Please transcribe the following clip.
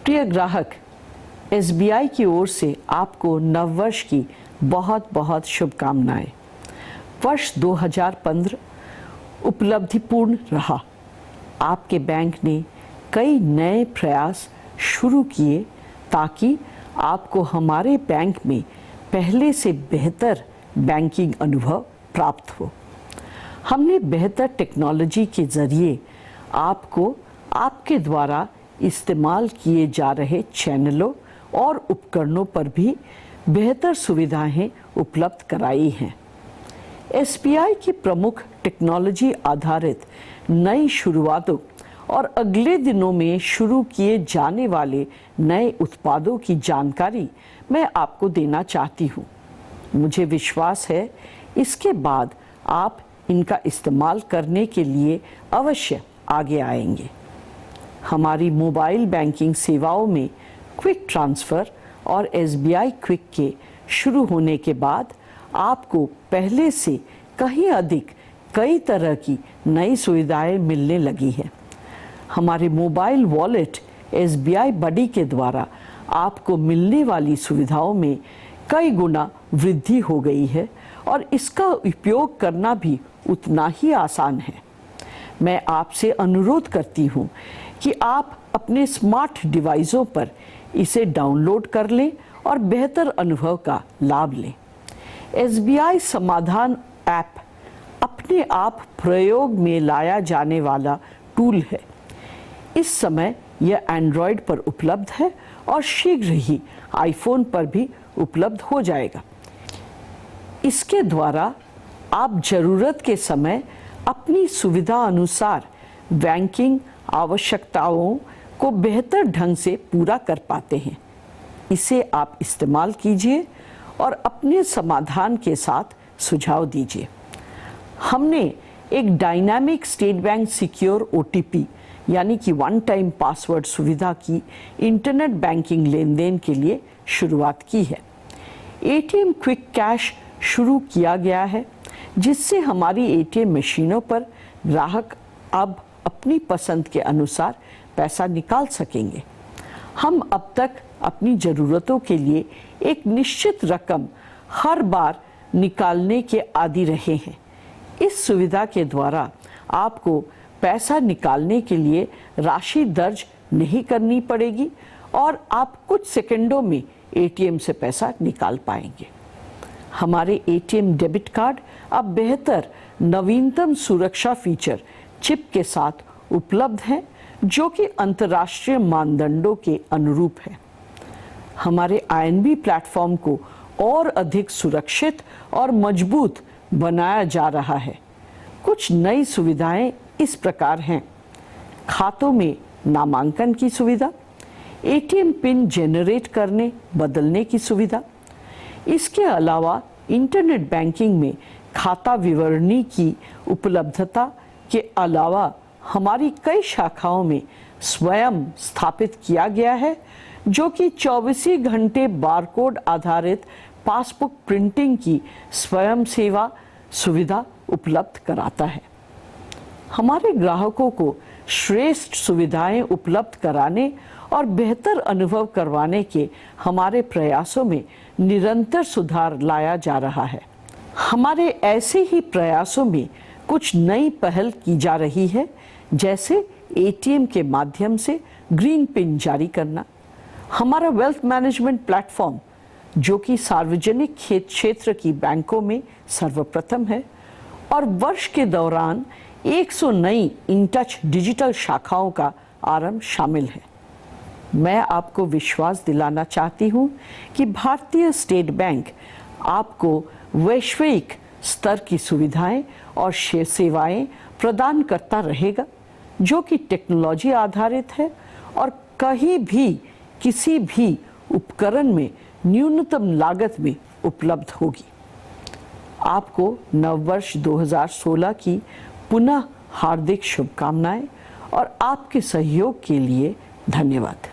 प्रिय ग्राहक, एसबीआई की ओर से आपको नववर्ष की बहुत बहुत शुभकामनाएं। वर्ष 2015 उपलब्धिपूर्ण रहा। आपके बैंक ने कई नए प्रयास शुरू किए ताकि आपको हमारे बैंक में पहले से बेहतर बैंकिंग अनुभव प्राप्त हो। हमने बेहतर टेक्नोलॉजी के ज़रिए आपको आपके द्वारा इस्तेमाल किए जा रहे चैनलों और उपकरणों पर भी बेहतर सुविधाएं उपलब्ध कराई हैं। एसबीआई की प्रमुख टेक्नोलॉजी आधारित नई शुरुआतों और अगले दिनों में शुरू किए जाने वाले नए उत्पादों की जानकारी मैं आपको देना चाहती हूँ। मुझे विश्वास है इसके बाद आप इनका इस्तेमाल करने के लिए अवश्य आगे आएंगे। हमारी मोबाइल बैंकिंग सेवाओं में क्विक ट्रांसफ़र और एसबीआई क्विक के शुरू होने के बाद आपको पहले से कहीं अधिक कई तरह की नई सुविधाएं मिलने लगी हैं। हमारे मोबाइल वॉलेट एसबीआई बडी के द्वारा आपको मिलने वाली सुविधाओं में कई गुना वृद्धि हो गई है और इसका उपयोग करना भी उतना ही आसान है। मैं आपसे अनुरोध करती हूँ कि आप अपने स्मार्ट डिवाइसों पर इसे डाउनलोड कर लें और बेहतर अनुभव का लाभ लें। एसबीआई समाधान ऐप अपने आप प्रयोग में लाया जाने वाला टूल है। इस समय यह एंड्रॉयड पर उपलब्ध है और शीघ्र ही आईफोन पर भी उपलब्ध हो जाएगा। इसके द्वारा आप ज़रूरत के समय अपनी सुविधा अनुसार बैंकिंग आवश्यकताओं को बेहतर ढंग से पूरा कर पाते हैं। इसे आप इस्तेमाल कीजिए और अपने समाधान के साथ सुझाव दीजिए। हमने एक dynamic state bank secure OTP यानी कि वन टाइम पासवर्ड सुविधा की इंटरनेट बैंकिंग लेन देन के लिए शुरुआत की है। एटीएम क्विक कैश शुरू किया गया है जिससे हमारी एटीएम मशीनों पर ग्राहक अब अपनी पसंद के अनुसार पैसा निकाल सकेंगे। हम अब तक अपनी ज़रूरतों के लिए एक निश्चित रकम हर बार निकालने के आदी रहे हैं। इस सुविधा के द्वारा आपको पैसा निकालने के लिए राशि दर्ज नहीं करनी पड़ेगी और आप कुछ सेकंडों में एटीएम से पैसा निकाल पाएंगे। हमारे एटीएम डेबिट कार्ड अब बेहतर नवीनतम सुरक्षा फीचर चिप के साथ उपलब्ध हैं जो कि अंतर्राष्ट्रीय मानदंडों के अनुरूप है। हमारे आईएनबी प्लेटफॉर्म को और अधिक सुरक्षित और मजबूत बनाया जा रहा है। कुछ नई सुविधाएं इस प्रकार हैं: खातों में नामांकन की सुविधा, एटीएम पिन जेनरेट करने बदलने की सुविधा। इसके अलावा इंटरनेट बैंकिंग में खाता विवरणी की उपलब्धता के अलावा हमारी कई शाखाओं में स्वयं स्थापित किया गया है जो कि 24 घंटे बारकोड आधारित पासबुक प्रिंटिंग की स्वयं सेवा सुविधा उपलब्ध कराता है। हमारे ग्राहकों को श्रेष्ठ सुविधाएं उपलब्ध कराने और बेहतर अनुभव करवाने के हमारे प्रयासों में निरंतर सुधार लाया जा रहा है। हमारे ऐसे ही प्रयासों में कुछ नई पहल की जा रही है, जैसे एटीएम के माध्यम से ग्रीन पिन जारी करना। हमारा वेल्थ मैनेजमेंट प्लेटफॉर्म जो कि सार्वजनिक क्षेत्र की बैंकों में सर्वप्रथम है और वर्ष के दौरान 100 नई इन टच डिजिटल शाखाओं का आरंभ शामिल है। मैं आपको विश्वास दिलाना चाहती हूँ कि भारतीय स्टेट बैंक आपको वैश्विक स्तर की सुविधाएं और सेवाएं प्रदान करता रहेगा जो कि टेक्नोलॉजी आधारित है और कहीं भी किसी भी उपकरण में न्यूनतम लागत में उपलब्ध होगी। आपको नववर्ष 2016 की पुनः हार्दिक शुभकामनाएं और आपके सहयोग के लिए धन्यवाद।